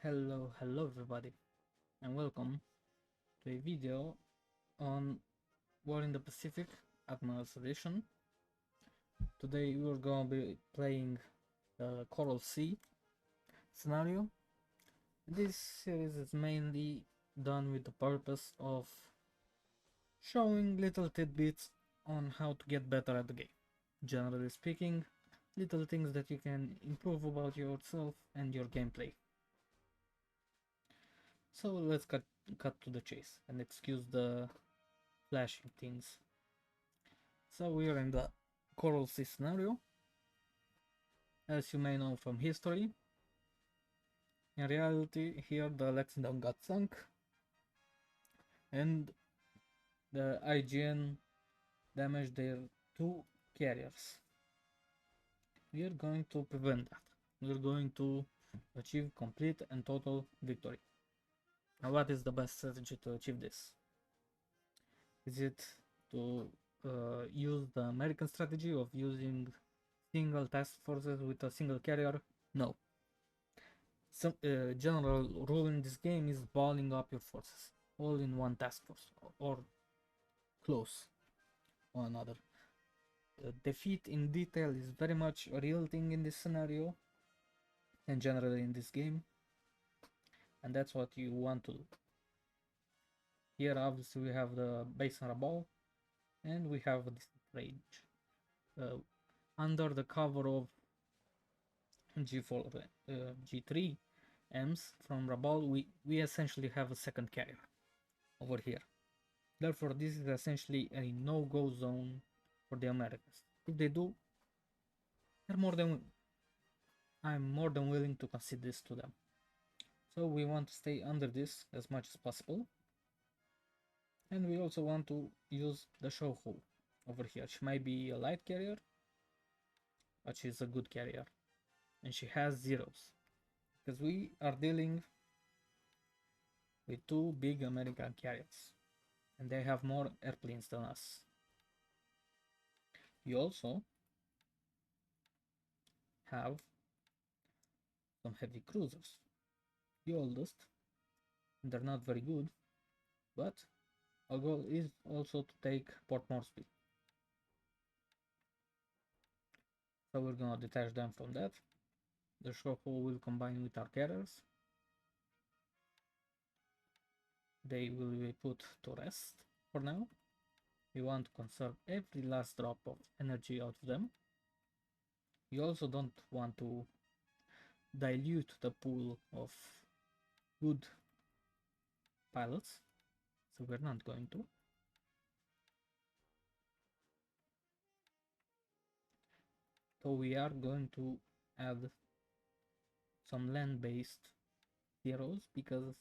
Hello everybody, and welcome to a video on War in the Pacific Admiral's Edition. Today we're gonna be playing the Coral Sea scenario. This series is mainly done with the purpose of showing little tidbits on how to get better at the game. Generally speaking, little things that you can improve about yourself and your gameplay. So let's cut to the chase and excuse the flashing things. So we are in the Coral Sea scenario. As you may know from history, in reality here the Lexington got sunk and the IGN damaged their two carriers. We are going to prevent that. We are going to achieve complete and total victory. Now what is the best strategy to achieve this? Is it to use the American strategy of using single task forces with a single carrier? No. Some general rule in this game is balling up your forces all in one task force or close one another. Defeat in detail is very much a real thing in this scenario and generally in this game, and that's what you want to do. Here obviously we have the base on Rabaul and we have this range. Under the cover of G4, G3 M's from Rabaul, we essentially have a second carrier over here. Therefore, this is essentially a no-go zone for the Americans. If they do, I'm more than willing to concede this to them. So we want to stay under this as much as possible. And we also want to use the Shoho over here. She might be a light carrier, but she's a good carrier. And she has zeros. Because we are dealing with two big American carriers. And they have more airplanes than us. We also have some heavy cruisers. The oldest, they're not very good, but our goal is also to take Port Moresby. So we're gonna detach them from that. The Shoho will combine with our carriers. They will be put to rest for now. We want to conserve every last drop of energy out of them. We also don't want to dilute the pool of good pilots, so we're not going to. So we are going to add some land-based zeros because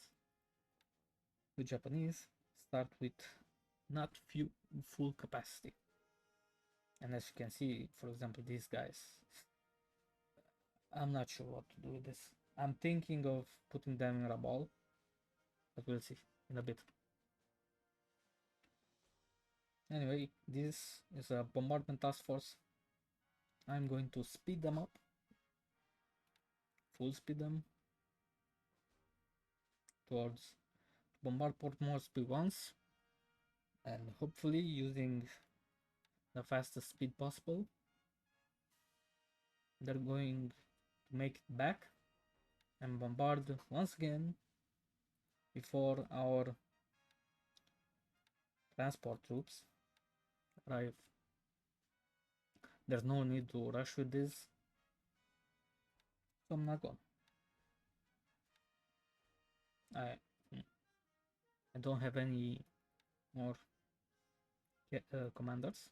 the Japanese start with not full capacity. And as you can see, for example, these guys, I'm not sure what to do with this. I'm thinking of putting them in Rabaul, but we'll see in a bit. Anyway, this is a bombardment task force. I'm going to speed them up, full speed them towards bombard Port Moresby once, and hopefully using the fastest speed possible. They're going to make it back and bombard once again before our transport troops arrive. There's no need to rush with this, so I'm not going. I don't have any more commanders.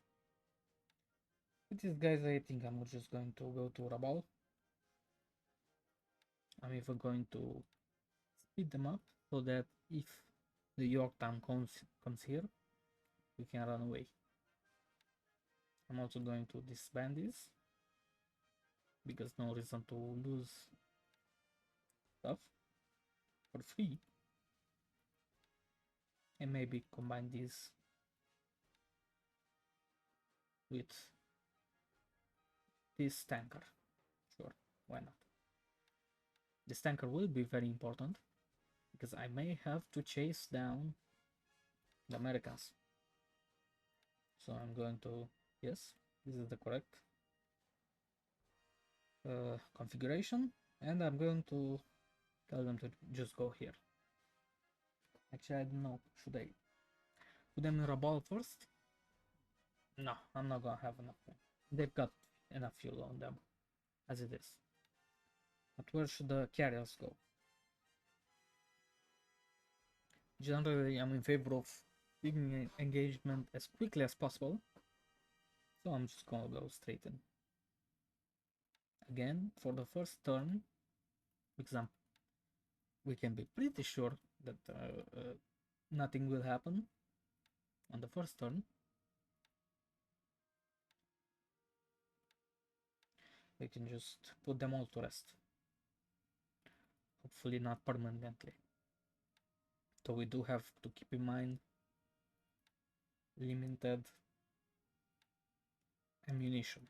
With these guys, I think I'm just going to go to Rabaul. I'm even going to speed them up so that if the Yorktown comes here, we can run away. I'm also going to disband this because no reason to lose stuff for free, and maybe combine this with this tanker. Sure, why not? This tanker will be very important because I may have to chase down the Americans. So I'm going to, yes, this is the correct configuration, and I'm going to tell them to just go here. Actually, I don't know, should I put them in Rabal first? No, I'm not gonna have enough. They've got enough fuel on them as it is. But where should the carriers go? Generally, I'm in favor of taking engagement as quickly as possible. So I'm just gonna go straight in. Again, for the first turn, because we can be pretty sure that nothing will happen on the first turn. We can just put them all to rest. Hopefully not permanently. So we do have to keep in mind limited ammunition.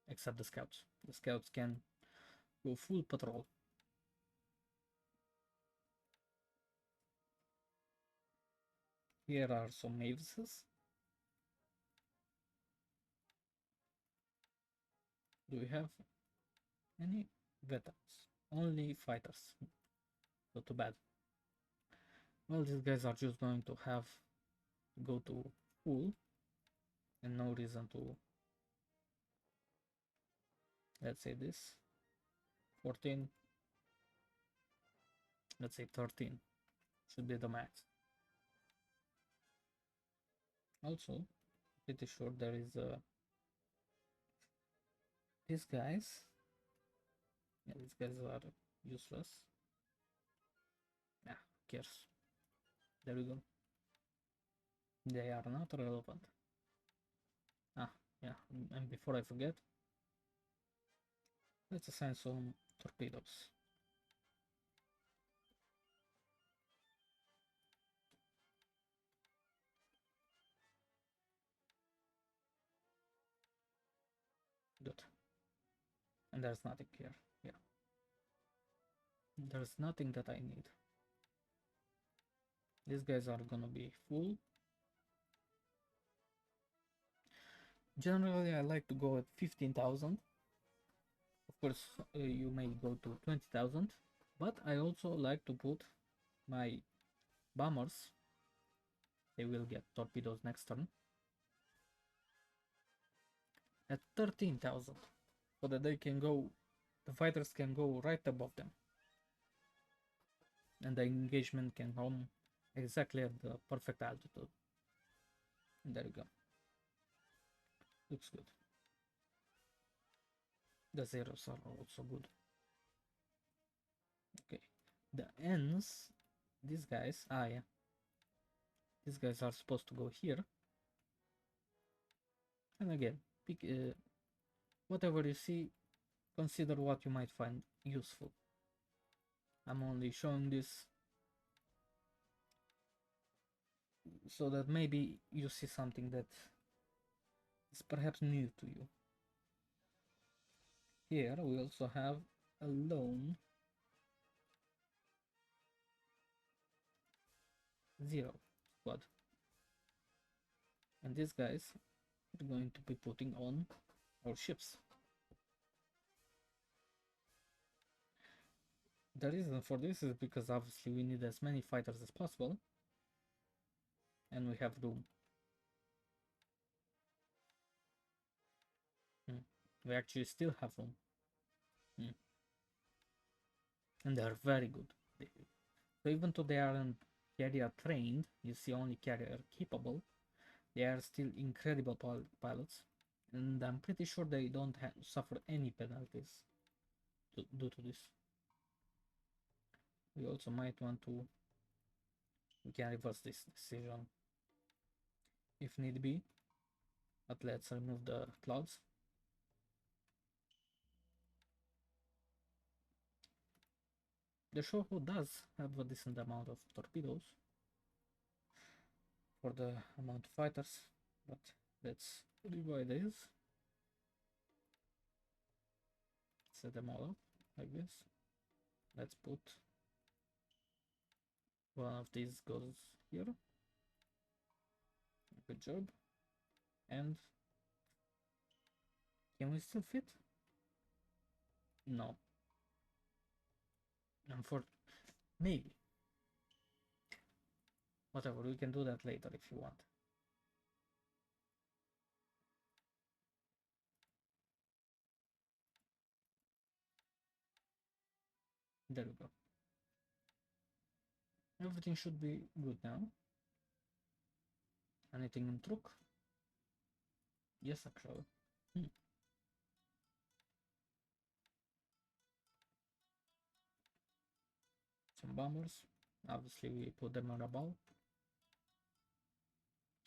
Except the scouts. The scouts can go full patrol. Here are some Mavises. Do we have any veterans? Only fighters. Not too bad. Well, these guys are just going to have to go to full and no reason to, let's say this 14, let's say 13 should be the max. Also, pretty sure there is these guys. Yeah, these guys are useless. Yeah, who cares? There we go. They are not relevant. Ah, yeah, and before I forget, let's assign some torpedoes. Good. And there's nothing here. Yeah. There's nothing that I need. These guys are gonna be full. Generally, I like to go at 15,000. Of course, you may go to 20,000, but I also like to put my bombers. They will get torpedoes next turn at 13,000, so that they can go, the fighters can go right above them, and the engagement can come exactly at the perfect altitude. And there you go. Looks good. The zeros are also good. Okay, the ends, these guys, yeah, these guys are supposed to go here. And again, pick whatever you see, consider what you might find useful. I'm only showing this so that maybe you see something that is perhaps new to you. Here we also have a lone 0 squad, and these guys are going to be putting on our ships. The reason for this is because obviously we need as many fighters as possible, and we have room. We actually still have room. And they are very good. So even though they aren't carrier trained, you see only carrier capable, they are still incredible pilots, and I'm pretty sure they don't suffer any penalties due to this. We also might want to, we can reverse this decision if need be, but let's remove the clouds. The Shoho does have a decent amount of torpedoes for the amount of fighters, but let's revise this. set them all up like this. Let's put one of these goes here. Good job. And can we still fit? No. Maybe. Whatever, we can do that later if you want. There we go. Everything should be good now. Anything in truck? Yes, actually. Some bombers. Obviously, we put them on a ball.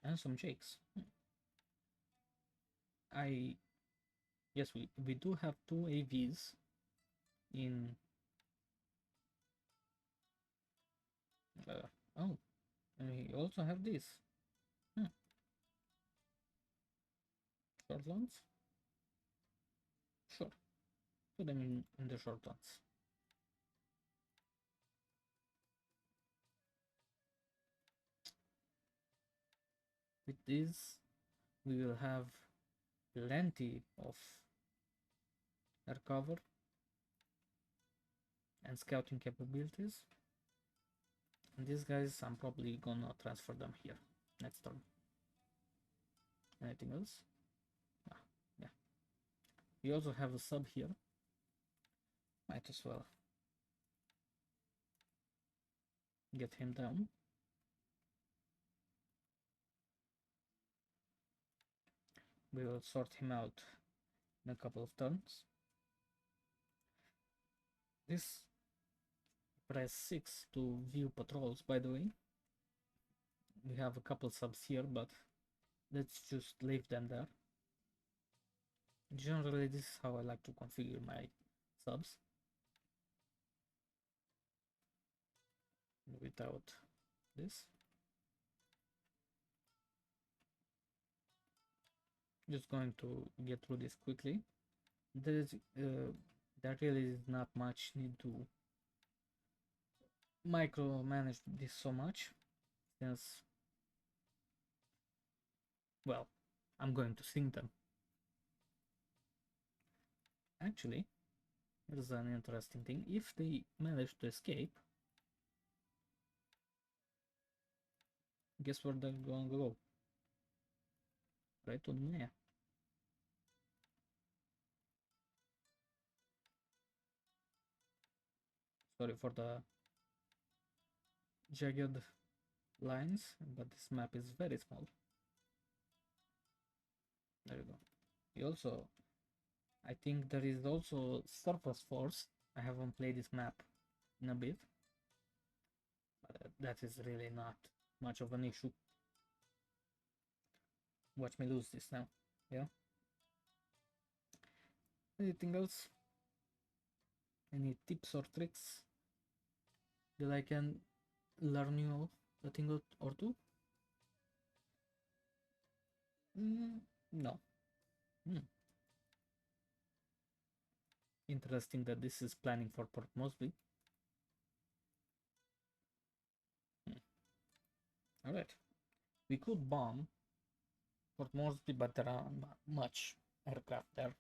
And some jakes. Yes, we do have two AVs in. Oh, and we also have this. Short ones? Sure. Put them in the short ones. With this, we will have plenty of air cover and scouting capabilities. And these guys, I'm probably gonna transfer them here next turn. Anything else? Yeah. We also have a sub here. Might as well get him down. We will sort him out in a couple of turns. This press 6 to view patrols, by the way. We have a couple subs here, but let's just leave them there. Generally, this is how I like to configure my subs. Without this. Just going to get through this quickly. There really is not much need to micromanage this so much, since, well, I'm going to sink them. Actually, here's an interesting thing. If they manage to escape, guess where they're going to go? Right on there. Sorry for the jagged lines, but this map is very small. There you go. You also, I think there is also surface force. I haven't played this map in a bit, but that is really not much of an issue. Watch me lose this now. Yeah. Anything else? Any tips or tricks that I can learn you a thing or two? No. Interesting that this is planning for Port Moresby. Alright. We could bomb Port Moresby, but there are not much aircraft there.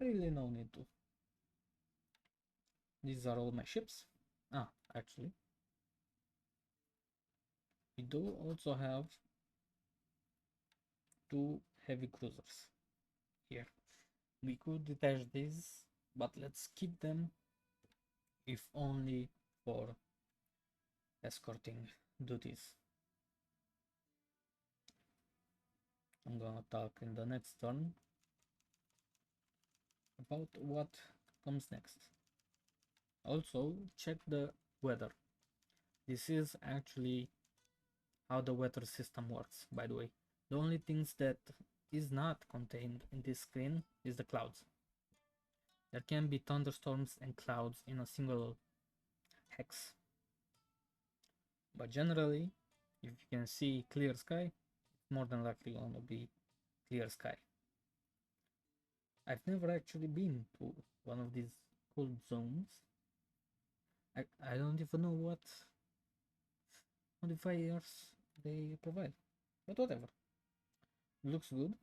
Really no need to. These are all my ships. Actually, we do also have two heavy cruisers here. We could detach these, but let's keep them, if only for escorting duties. I'm gonna talk in the next turn about what comes next. Also, check the weather. This is actually how the weather system works, by the way. The only things that is not contained in this screen is the clouds. There can be thunderstorms and clouds in a single hex. But generally, if you can see clear sky, it's more than likely going to be clear sky. I've never actually been to one of these cold zones. I don't even know what modifiers they provide, but whatever. Looks good.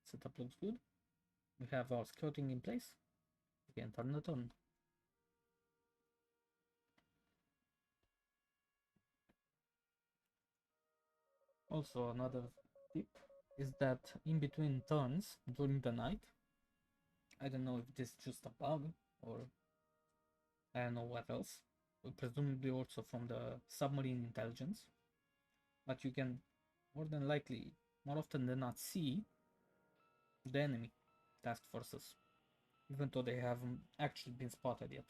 Setup looks good. We have our scouting in place. We can turn it on. Also, another tip is that in between turns during the night, I don't know if this is just a bug or I don't know what else, presumably also from the submarine intelligence, but you can more than likely, more often than not, see the enemy task forces, even though they haven't actually been spotted yet.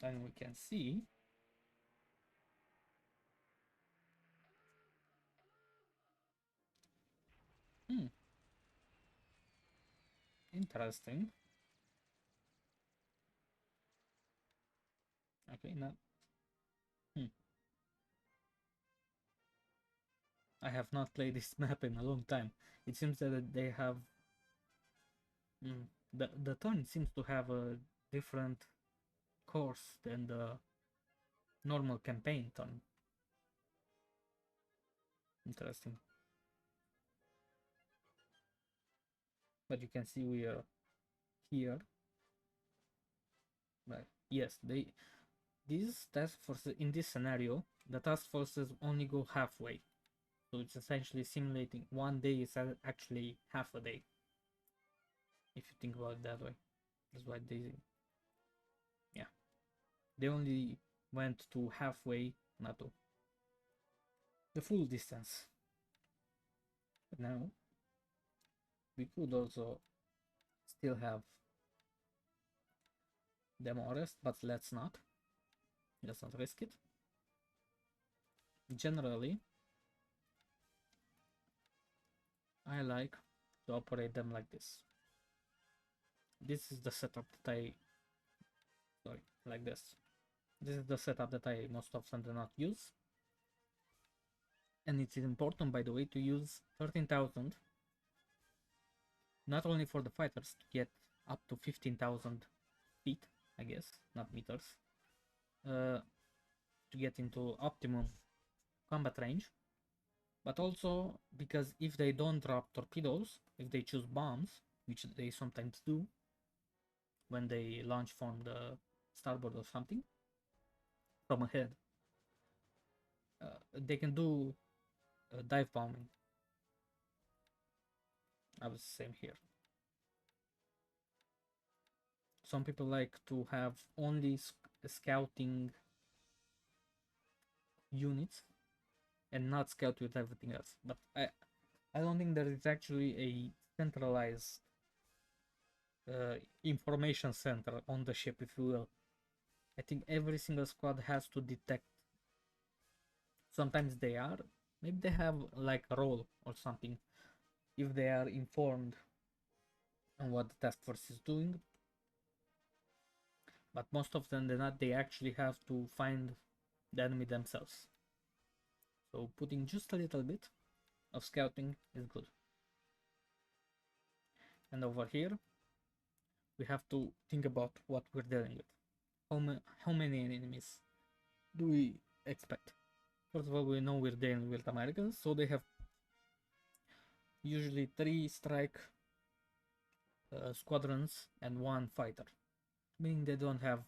And we can see interesting. Okay, now I have not played this map in a long time. It seems that they have the turn seems to have a different course than the normal campaign turn. Interesting. But you can see we are here. Right. Yes, these task forces in this scenario, the task forces only go halfway. So it's essentially simulating one day is actually half a day. If you think about it that way. That's why they only went to halfway, not to the full distance. But now we could also still have demo arrest, but let's not risk it. Generally, I like to operate them like this. This is the setup that like this. This is the setup that I most often do not use. And it's important, by the way, to use 13,000 not only for the fighters to get up to 15,000 feet, I guess, not meters, to get into optimum combat range, but also because if they don't drop torpedoes, if they choose bombs, which they sometimes do when they launch from the starboard or something from ahead, they can do dive bombing. I was the same here. Some people like to have only scouting units and not scout with everything else, but I don't think there is actually a centralized information center on the ship, if you will. I think every single squad has to detect. Sometimes they are, maybe they have like a role or something if they are informed on what the task force is doing, but most of them they actually have to find the enemy themselves. So putting just a little bit of scouting is good. And over here we have to think about what we're dealing with. How many enemies do we expect? First of all, we know we're dealing with Americans, so they have usually 3 strike squadrons and 1 fighter, meaning they don't have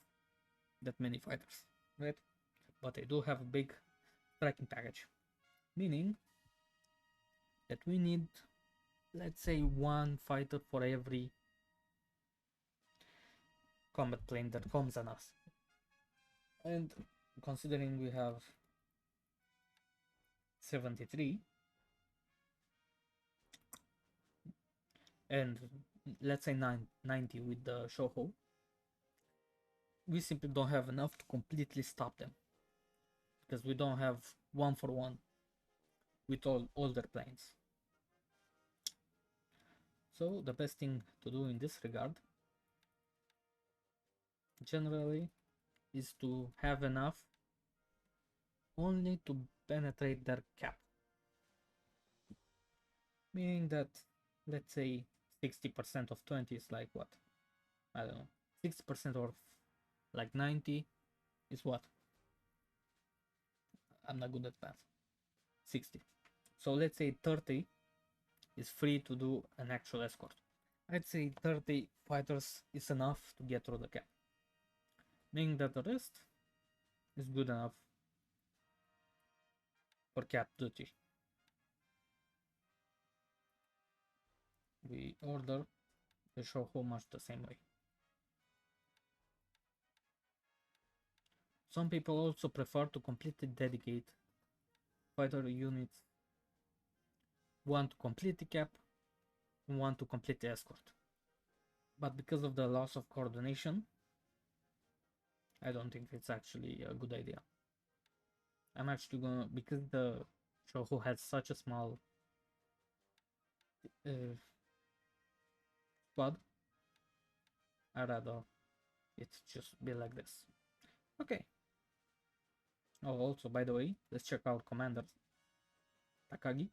that many fighters, right? But they do have a big striking package, meaning that we need, let's say, 1 fighter for every combat plane that comes on us. And considering we have 73 and let's say 90 with the Shoho, we simply don't have enough to completely stop them because we don't have 1-for-1 with all their planes. So the best thing to do in this regard generally is to have enough only to penetrate their cap, meaning that, let's say, 60% of 20 is like what? I don't know. 60% of like 90 is what? I'm not good at math. 60. So let's say 30 is free to do an actual escort. I'd say 30 fighters is enough to get through the cap, meaning that the rest is good enough for cap duty. We order the Shoho much the same way. Some people also prefer to completely dedicate fighter units, one to complete the cap and one to complete the escort. But because of the loss of coordination, I don't think it's actually a good idea. I'm actually gonna, because the Shoho has such a small squad, I'd rather it just be like this. Okay. Oh, also, by the way, let's check out commanders. Takagi.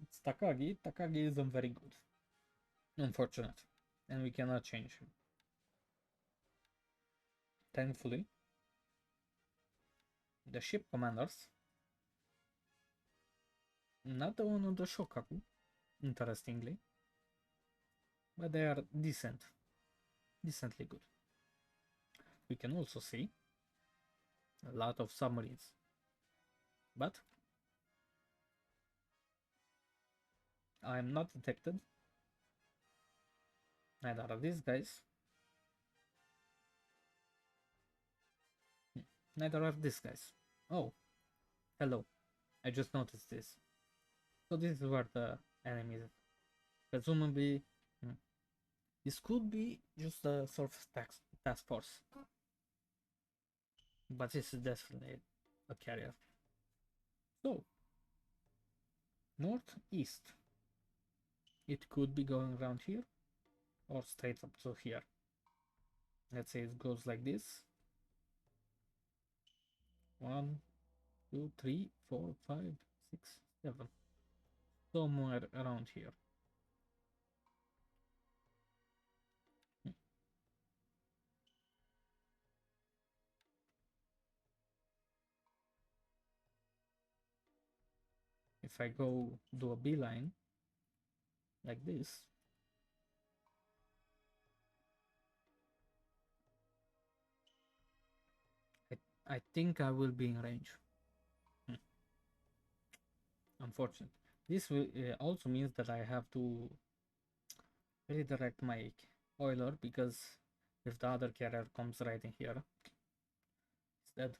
It's Takagi. Takagi isn't very good. Unfortunate. And we cannot change him. Thankfully, the ship commanders, not the one on the Shokaku, interestingly, but they are decently good. We can also see a lot of submarines, but I am not detected. Neither are these guys. Neither are these guys. Oh, hello. I just noticed this. So this is where the enemy is. Presumably, this could be just a surface task force. But this is definitely a carrier. So, northeast. It could be going around here or straight up to here. Let's say it goes like this. 1, 2, 3, 4, 5, 6, 7. Somewhere around here. If I go do a beeline like this, I think I will be in range. Unfortunately, this will also means that I have to redirect my oiler, because if the other carrier comes right in here, it's dead.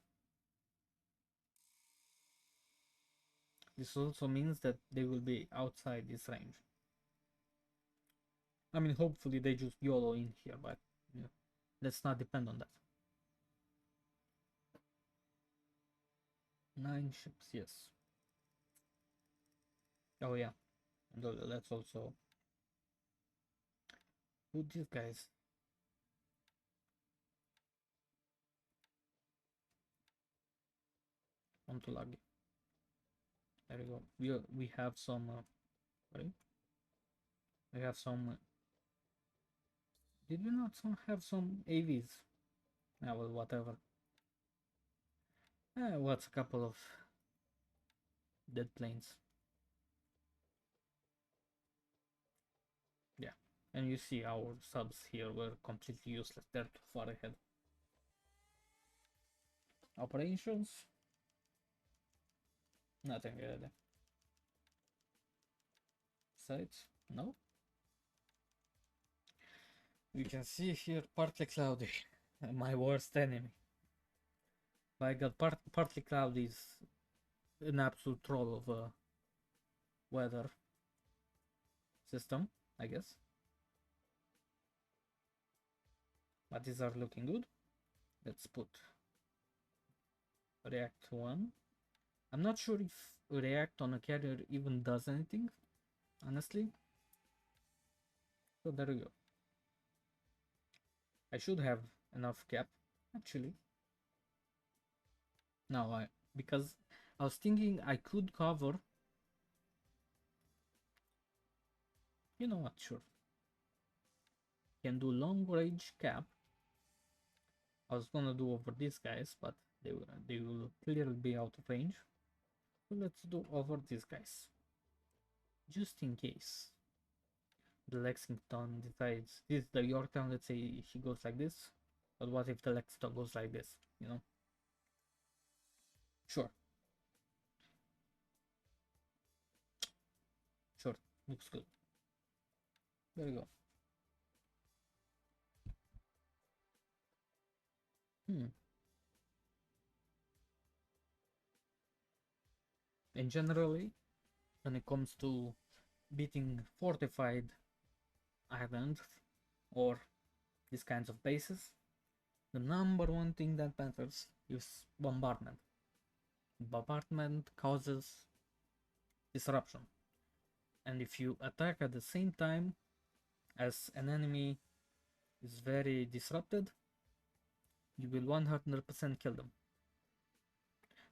This also means that they will be outside this range. I mean, hopefully they just YOLO in here, but yeah, let's not depend on that. 9 ships, yes. Oh yeah, and let's also put these guys. On to Lagi. There we go. We have some. Sorry, we have some. Did we not have some AVs? Yeah, well, whatever. What's a couple of dead planes? Yeah, and you see our subs here were completely useless. They're too far ahead. Operations? Nothing really. Sites? No. We can see here partly cloudy. My worst enemy. My god, partly cloudy is an absolute troll of a weather system, I guess. But these are looking good. Let's put React 1. I'm not sure if React on a carrier even does anything, honestly. So there we go. I should have enough cap, actually. No, because I was thinking I could cover You know what? Sure. Can do long range cap. I was gonna do over these guys, but they will clearly be out of range. So let's do over these guys, just in case the Lexington decides this is the Yorktown. Let's say he goes like this, but what if the Lexington goes like this? You know? Sure, sure, looks good. There we go. And generally, when it comes to beating fortified islands or these kinds of bases, the number one thing that matters is bombardment. Bombardment causes disruption, and if you attack at the same time as an enemy is very disrupted, you will 100% kill them.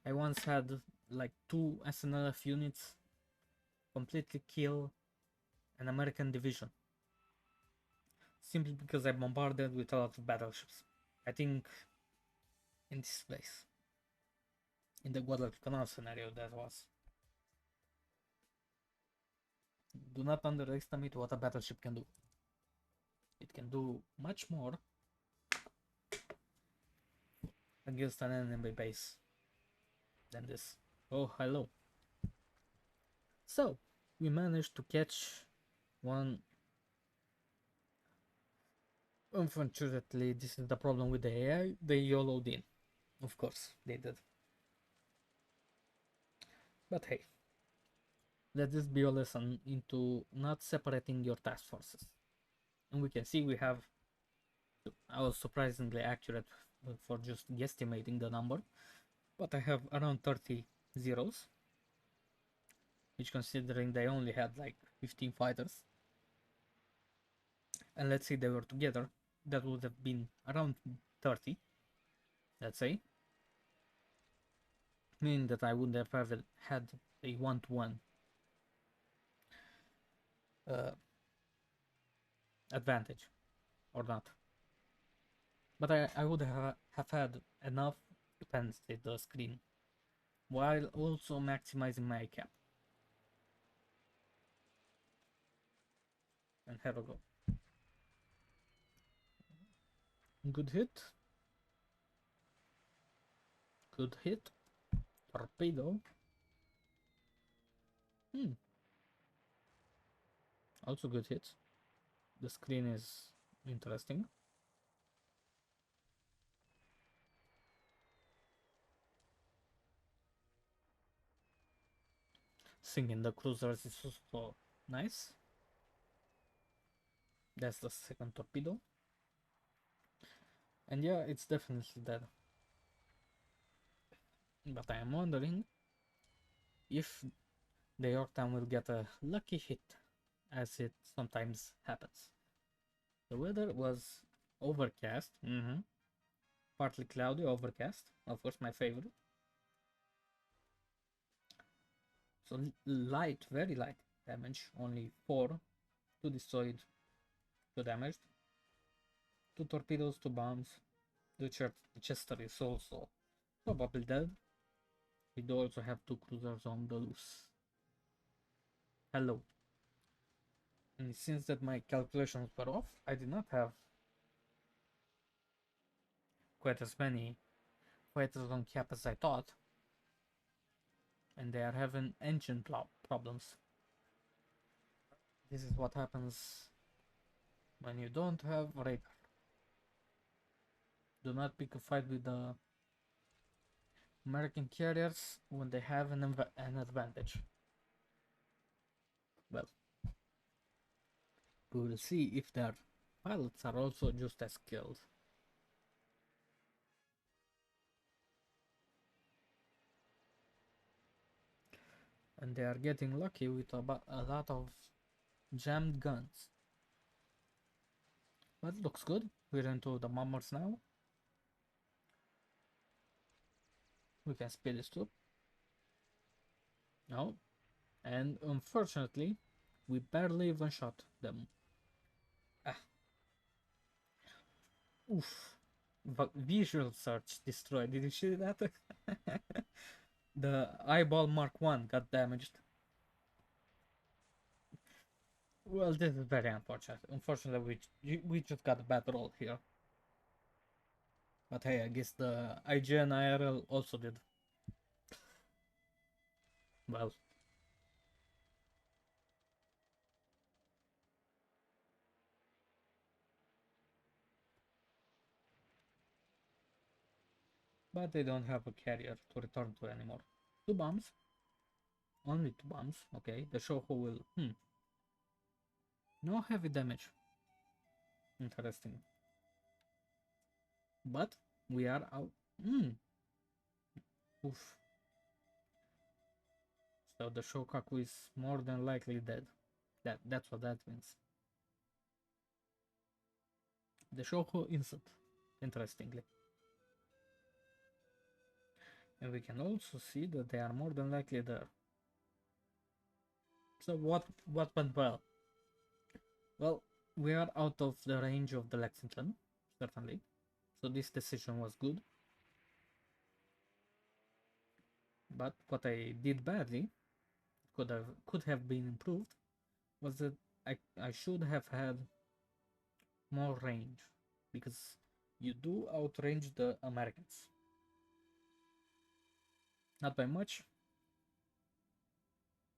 I once had like 2 SNLF units completely kill an American division simply because I bombarded with a lot of battleships. I think in this place, in the Guadalcanal scenario, that was. Do not underestimate what a battleship can do. It can do much more against an enemy base than this. Oh, hello. So, we managed to catch one. Unfortunately, this is the problem with the AI. They YOLO'd in. Of course, they did. But hey, let this be a lesson into not separating your task forces. And we can see we have. I was surprisingly accurate for just guesstimating the number, but I have around 30 zeros, which considering they only had like 15 fighters. And let's say they were together, that would have been around 30, let's say, meaning that I wouldn't have had a 1-to-1 advantage, or not. But I would have had enough to penetrate the screen, while also maximizing my cap. And here we go. Good hit. Good hit. Torpedo. Also good hit. The screen is interesting. Singing the cruisers is also nice. That's the second torpedo. And yeah, it's definitely dead. But I am wondering if the Yorktown will get a lucky hit, as it sometimes happens. The weather was overcast, partly cloudy, overcast, of course my favorite. So light, very light damage, only 4, 2 destroyed, 2 damaged, 2 torpedoes, 2 bombs. The Chester is also probably dead. We do also have 2 cruisers on the loose. Hello. And it seems that my calculations were off. I did not have quite as many fighters on cap as I thought. And they are having engine problems. This is what happens when you don't have radar. Do not pick a fight with the American carriers when they have an advantage. Well, we will see if their pilots are also just as skilled. And they are getting lucky with a lot of jammed guns. But it looks good. We're into the bombers now. We can speed this up. No. And unfortunately, We barely even shot them. Ah, oof. Visual search destroyed. Did you see that? The eyeball Mark 1 got damaged. Well, this is very unfortunate. Unfortunately, we just got a bad roll here. But hey, I guess the IGN IRL also did. Well, but they don't have a carrier to return to anymore. Two bombs. Only two bombs. Okay, the Shoujo will... No heavy damage. Interesting. But we are out. Oof. So the Shokaku is more than likely dead. That's what that means. The Shoujo instant. Interestingly. And we can also see that they are more than likely there. So what went well? Well, we are out of the range of the Lexington, certainly. So this decision was good. But what I did badly, could have been improved, was that I should have had more range, because you do outrange the Americans. Not by much,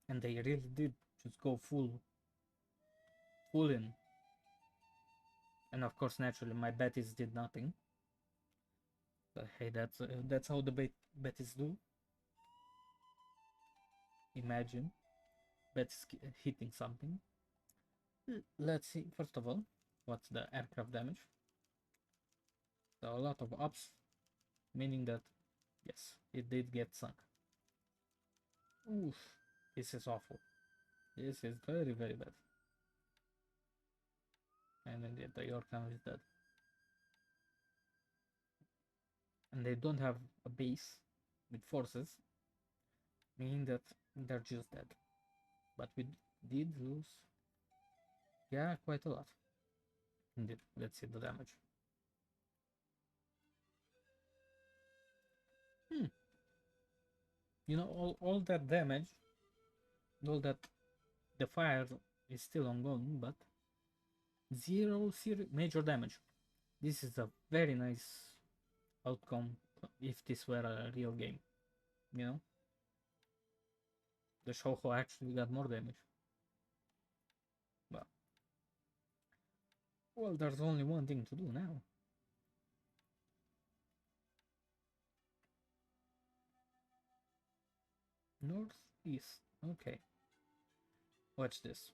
and they really did just go full in. And of course, naturally, my Betis did nothing. But hey, that's how the Betis do. Imagine Betis hitting something. Let's see. First of all, what's the aircraft damage? So a lot of ups, meaning that yes, it did get sunk. Oof, this is awful. This is very very bad. And then the Yorktown is dead. And they don't have a base with forces, meaning that they're just dead. But we did lose, yeah, quite a lot. Indeed, let's see the damage. You know, all that damage, all that, the fire is still ongoing, but zero major damage. This is a very nice outcome if this were a real game, you know? The Shoujo actually got more damage. But, well, there's only one thing to do now. Northeast. Okay. Watch this.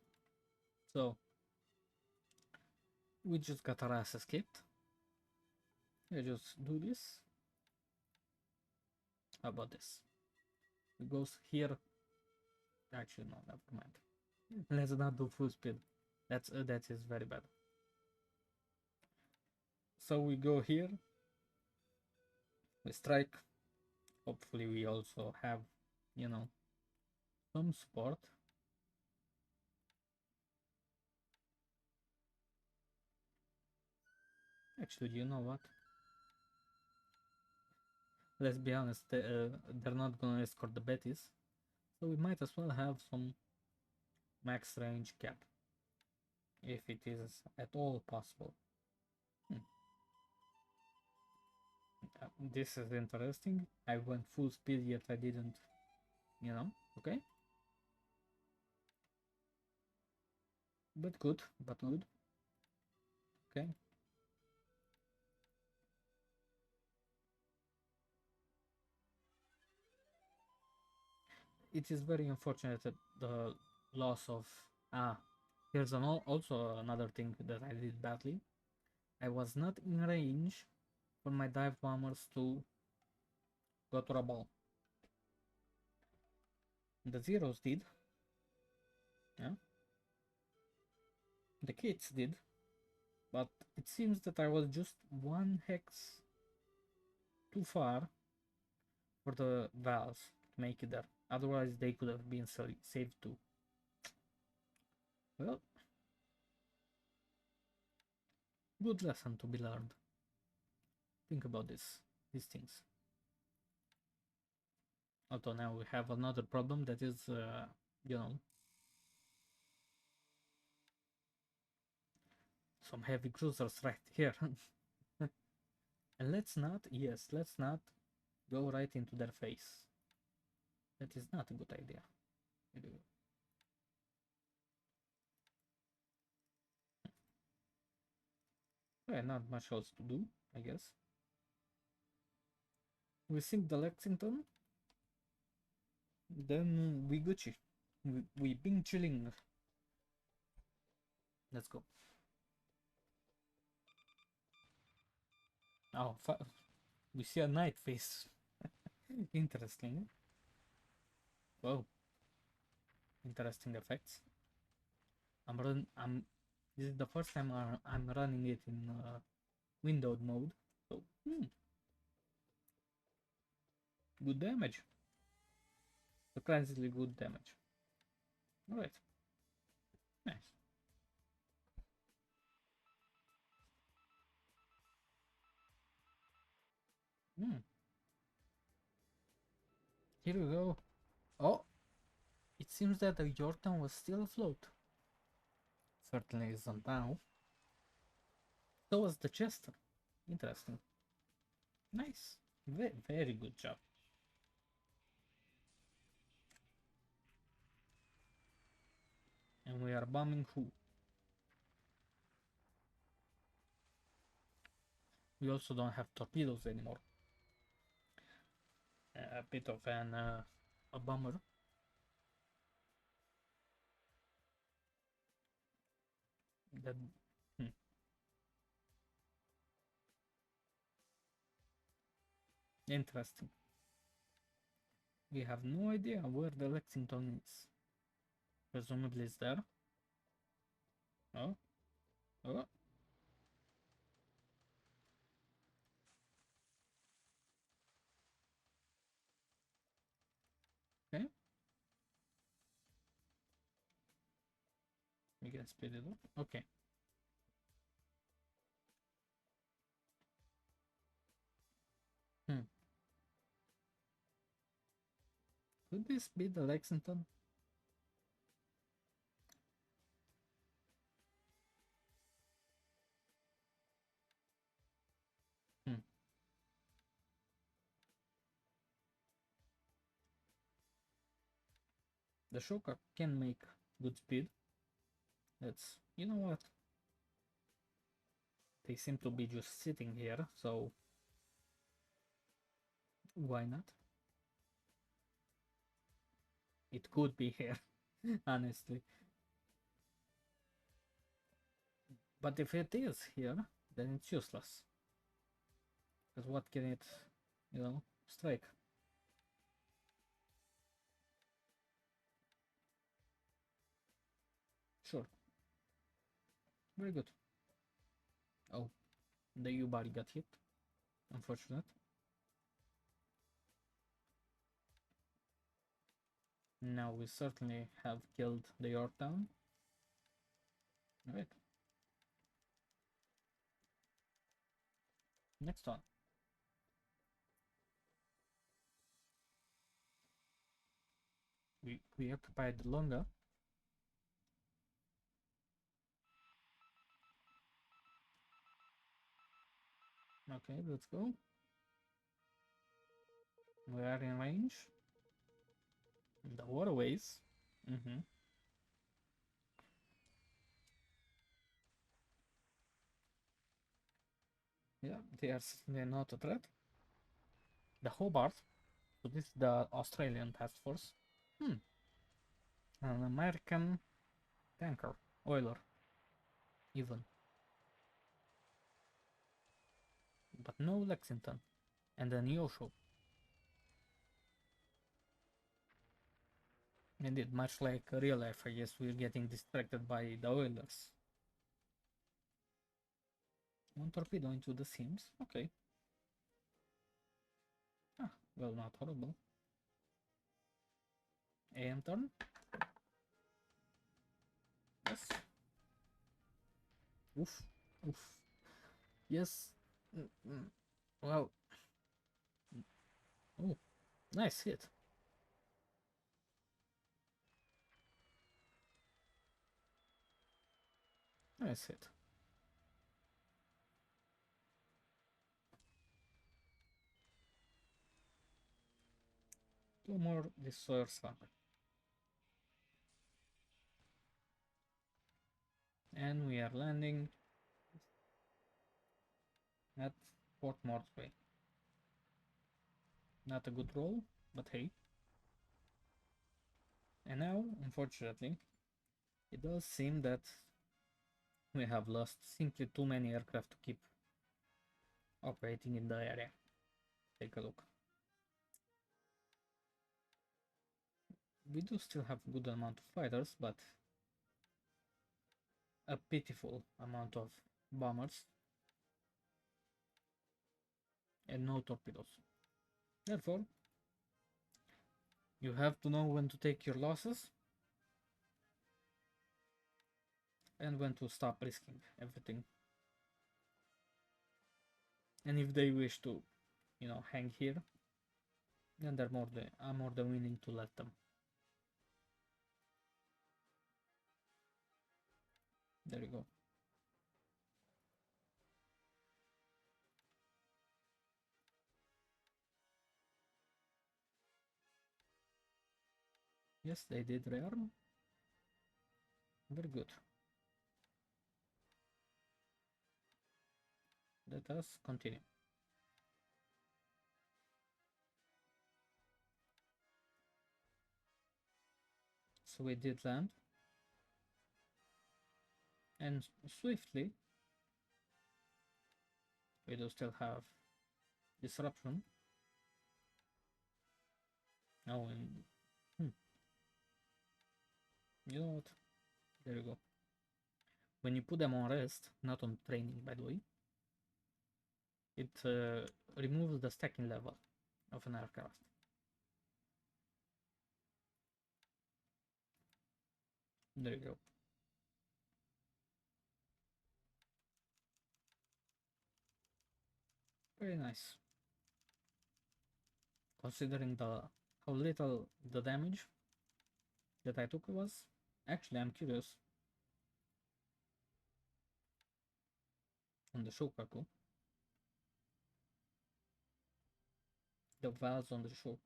So, we just got our ass escaped. I just do this. How about this? It goes here. Actually, no, never mind. Let's not do full speed. That is very bad. So we go here. We strike. Hopefully, we also have, you know, some support. Actually, you know what? Let's be honest, they're not gonna escort the Betis, so we might as well have some max range cap, if it is at all possible. This is interesting. I went full speed, yet I didn't, you know, okay? But good, but good. Okay. It is very unfortunate that the loss of... Ah, here's also another thing that I did badly. I was not in range for my dive bombers to go to a ball. The zeros did. Yeah. The kids did. But it seems that I was just one hex too far for the valves to make it there. Otherwise, they could have been saved too. Well, good lesson to be learned. Think about these things. Although now we have another problem that is, you know, some heavy cruisers right here. And let's not go right into their face. That is not a good idea. Yeah, not much else to do, I guess. We sink the Lexington, then we Gucci. We Bing chilling. Let's go. Oh, we see a night face. Interesting. Whoa, interesting effects. I'm. This is the first time I'm running it in windowed mode. So, good damage. Surprisingly good damage. All right. Nice. Here we go. Oh, it seems that the Yorktown was still afloat. Certainly isn't now. So was the Chester. Interesting. Nice. Very good job. And we are bombing who? We also don't have torpedoes anymore. A bit of a bummer. That hmm. Interesting. We have no idea where the Lexington is. Presumably it's there. Oh, oh, okay. We can speed it up. Okay. Hmm. Could this be the Lexington? Hmm. The Shoka can make good speed. That's, you know what? They seem to be just sitting here, so why not? It could be here, honestly. But if it is here, then it's useless. Because what can it, strike? Sure. Very good. Oh, the U-body got hit. Unfortunate. Now we certainly have killed the Yorktown. Alright. Next one. We occupied Lunga. Okay, let's go. We are in range. The waterways. Mm-hmm. Yeah, they are certainly not a threat. The Hobart. So this is the Australian task force. Hmm. An American tanker. Oiler. Even. But no Lexington. And then Yosho. Indeed, much like real life, I guess we're getting distracted by the Oilers. One torpedo into the seams. Okay. Ah, well, not horrible. AM turn. Yes. Oof. Oof. Yes. Well. Oh, nice hit. Nice hit. Two more Destroyer Slammer. And we are landing at Port Moresby. Not a good roll, but hey. And now, unfortunately, it does seem that we have lost simply too many aircraft to keep operating in the area. Take a look. We do still have a good amount of fighters, but a pitiful amount of bombers and no torpedoes. Therefore, you have to know when to take your losses and when to stop risking everything. And if they wish to, hang here, then I'm more than willing to let them. There you go. Yes, they did rearm. Very good. Let us continue. So we did land. And swiftly, we do still have disruption. Oh, and you know what? There you go. When you put them on rest, not on training, by the way, it removes the stacking level of an aircraft. There you go. Very nice. Considering how little the damage that I took was. Actually, I'm curious on the Shokaku. The valves on the show.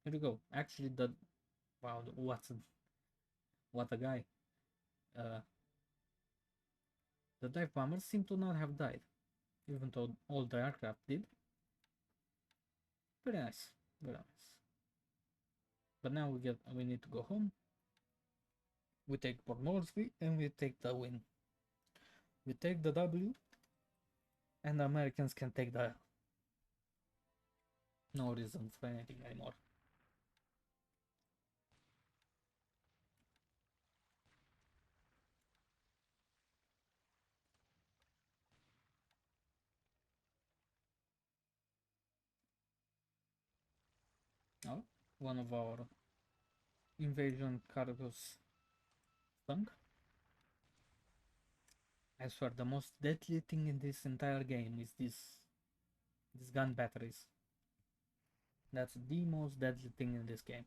Here we go. Actually, wow, what a guy. Uh, the dive bombers seem to not have died, even though all the aircraft did. Very nice, very nice. But now we need to go home. We take Port Moresby and we take the win. We take the W, and the Americans can take the no reason for anything anymore. Now, one of our invasion cargos sunk. I swear, the most deadly thing in this entire game is these gun batteries. That's the most deadly thing in this game.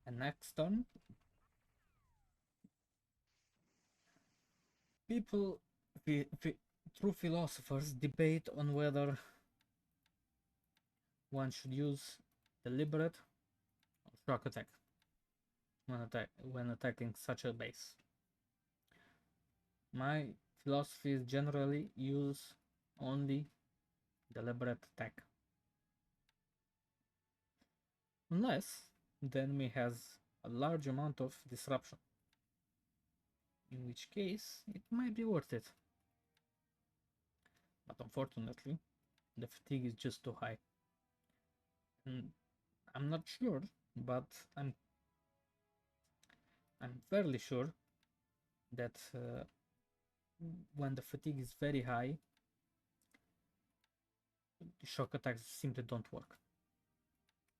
And next turn, people, true philosophers, debate on whether one should use deliberate or shock attack when attacking such a base. My philosophy is generally use only deliberate attack. Unless the enemy has a large amount of disruption, in which case it might be worth it. But unfortunately, the fatigue is just too high. And I'm not sure, but I'm fairly sure that when the fatigue is very high, shock attacks simply don't work.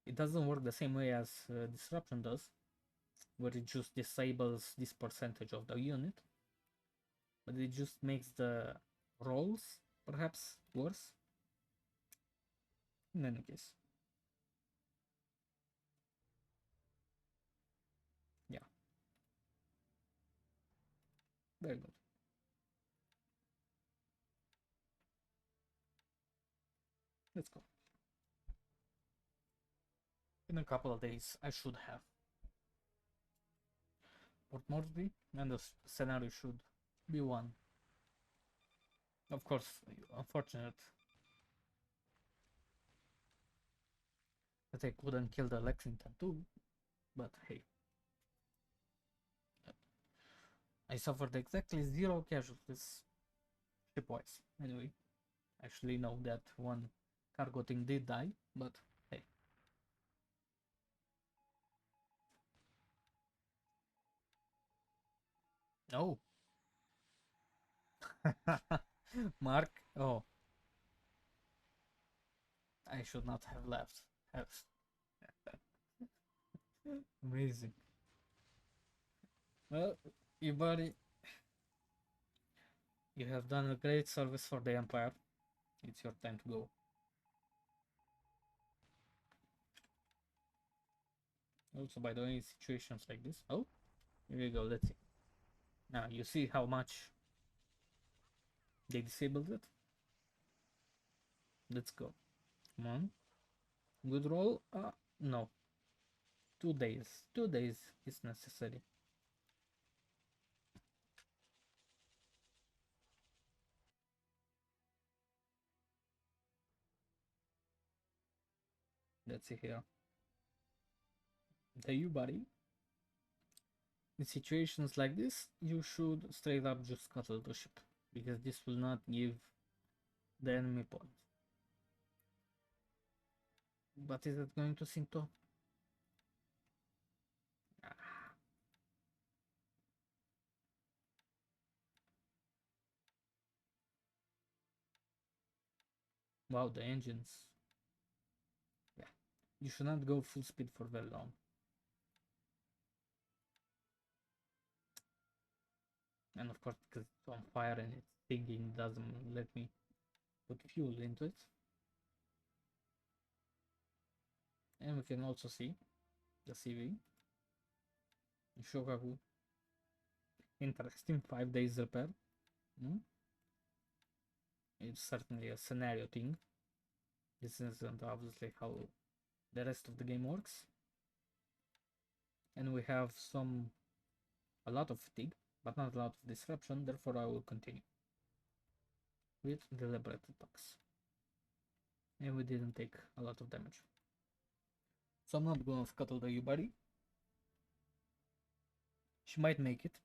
It doesn't work the same way as disruption does, where it just disables this percentage of the unit, but it just makes the rolls perhaps worse. In any case, yeah, very good. Let's go. In a couple of days, I should have Port Moresby, and the scenario should be won. Of course, unfortunate that I couldn't kill the Lexington too, but hey. I suffered exactly 0 casualties shipwise. Anyway, actually know that one cargo thing did die, but hey. Oh. Mark, oh, I should not have left. Have. Amazing. Well, you buddy, you have done a great service for the Empire. It's your time to go. Also, by the way, in situations like this. Oh, here you go. Let's see. Now you see how much they disabled it. Let's go. Come on. Good roll. No. 2 days. 2 days is necessary. Let's see here. The U-Buddy. In situations like this, you should straight up just scuttle the ship, because this will not give the enemy points. But is it going to sink to? Ah. Wow, the engines. Yeah, you should not go full speed for very long. And of course, because it's on fire and it's singing, doesn't let me put fuel into it. And we can also see the CV. Shokaku. Interesting, 5 days repair. It's certainly a scenario thing. This isn't obviously how the rest of the game works. And we have a lot of fatigue, but not a lot of disruption, therefore I will continue with deliberate attacks. And we didn't take a lot of damage. So I'm not gonna scuttle the U-Buddy. She might make it.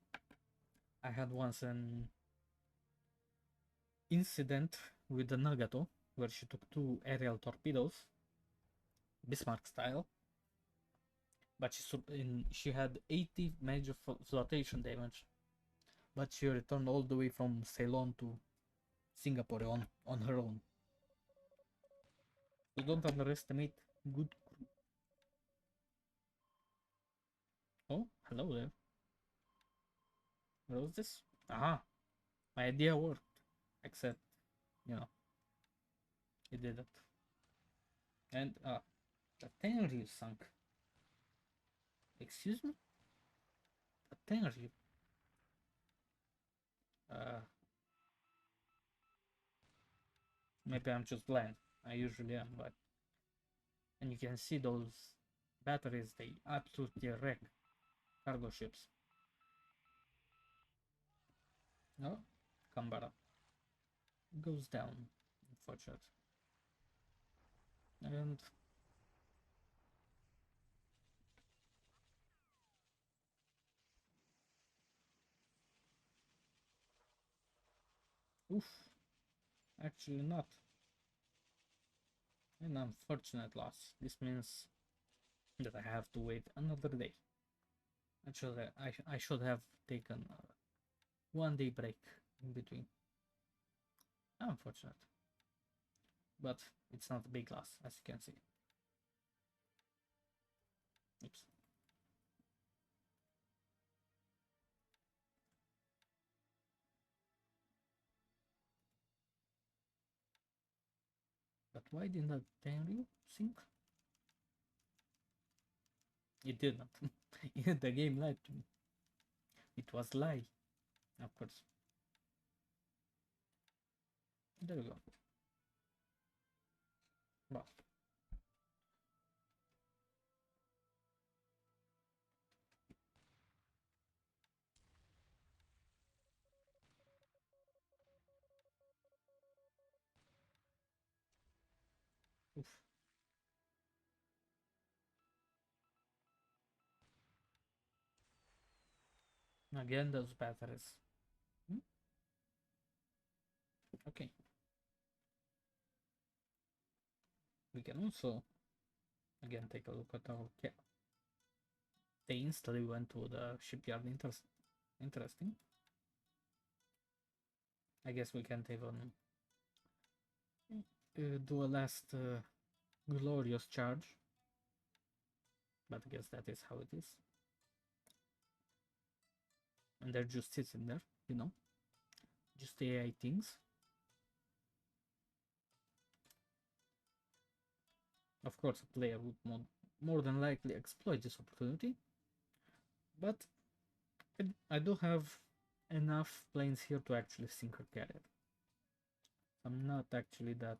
I had once an incident with the Nagato where she took 2 aerial torpedoes, Bismarck style, but she had 80 major flotation damage, but she returned all the way from Ceylon to Singapore on her own. So don't underestimate good crew. Oh, hello there. What was this? Aha, my idea worked, except, it didn't. And the Tenryu sunk. Excuse me? The Tenryu. Uh, Maybe I'm just blind. I usually am, but and you can see those batteries, they absolutely wreck cargo ships. No, Canberra goes down, unfortunately. And oof, actually not. An unfortunate loss. This means that I have to wait another day. Actually, I should have taken a 1 day break in between. Unfortunate. But it's not a big loss, as you can see. Oops. But why did not Tenryu sink? It didn't. The game lied to me. It was lie, of course. There we go. Well, oof. Again, those batteries. Hmm? Okay. We can also again take a look at our they instantly went to the shipyard. Interesting. I guess we can't even do a last glorious charge, but I guess that is how it is. And they're just sitting there, you know, just AI things. Of course, a player would more than likely exploit this opportunity, but I do have enough planes here to actually sink a carrier. I'm not actually that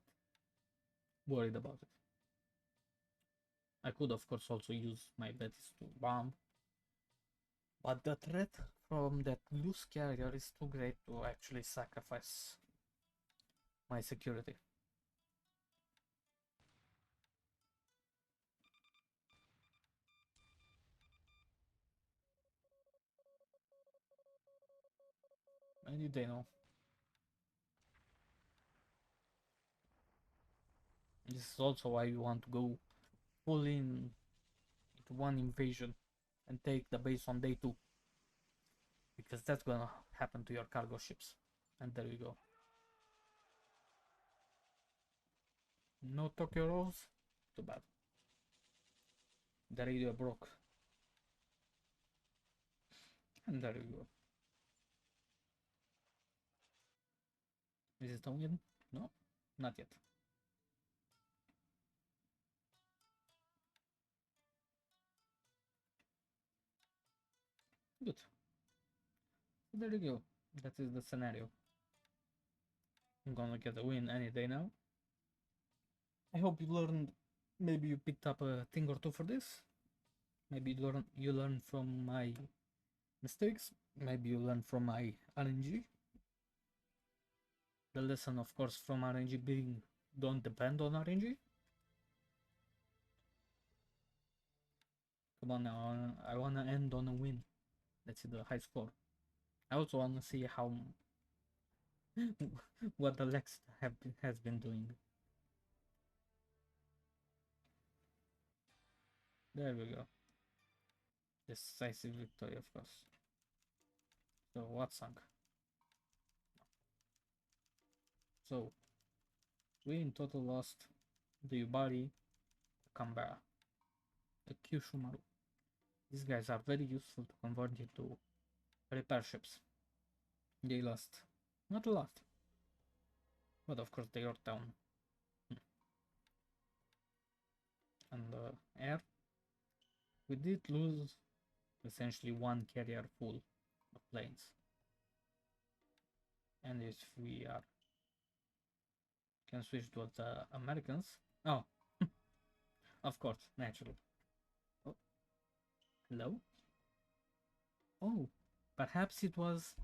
worried about it. I could, of course, also use my Betis to bomb, but the threat from that loose carrier is too great to actually sacrifice my security. And they know. This is also why you want to go full in into one invasion and take the base on day 2, because that's gonna happen to your cargo ships. And there we go. No Tokyo Rolls? Too bad. The radio broke. And there we go. Is it a win? No, not yet. Good. So there you go. That is the scenario. I'm gonna get a win any day now. I hope you learned. Maybe you picked up a thing or two for this. Maybe you learn from my mistakes. Maybe you learn from my RNG. The lesson, of course, from RNG being don't depend on RNG. Come on now, I wanna end on a win. Let's see the high score. I also wanna see how what the Lex has been doing. There we go. Decisive victory, of course. So what sunk? So we in total lost the Yubari, the Canberra, the Kyushumaru. These guys are very useful to convert into repair ships. They lost not a lot, but of course they are down. And air, we did lose essentially one carrier full of planes. And if we are can switch to the Americans. Oh, of course, naturally. Oh, hello. Oh, perhaps it was.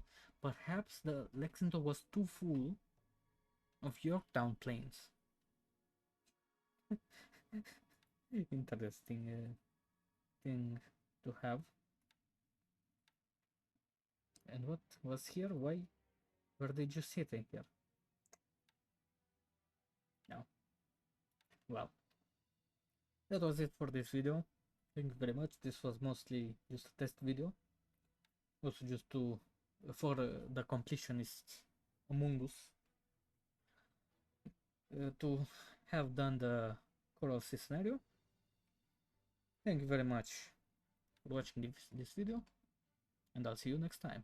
Perhaps the Lexington was too full of Yorktown planes. Interesting thing to have. And what was here? Why were they just sitting here? No. Well, that was it for this video. Thank you very much. This was mostly just a test video. Also just to for the completionists among us to have done the Coral Sea scenario. Thank you very much for watching this video, and I'll see you next time.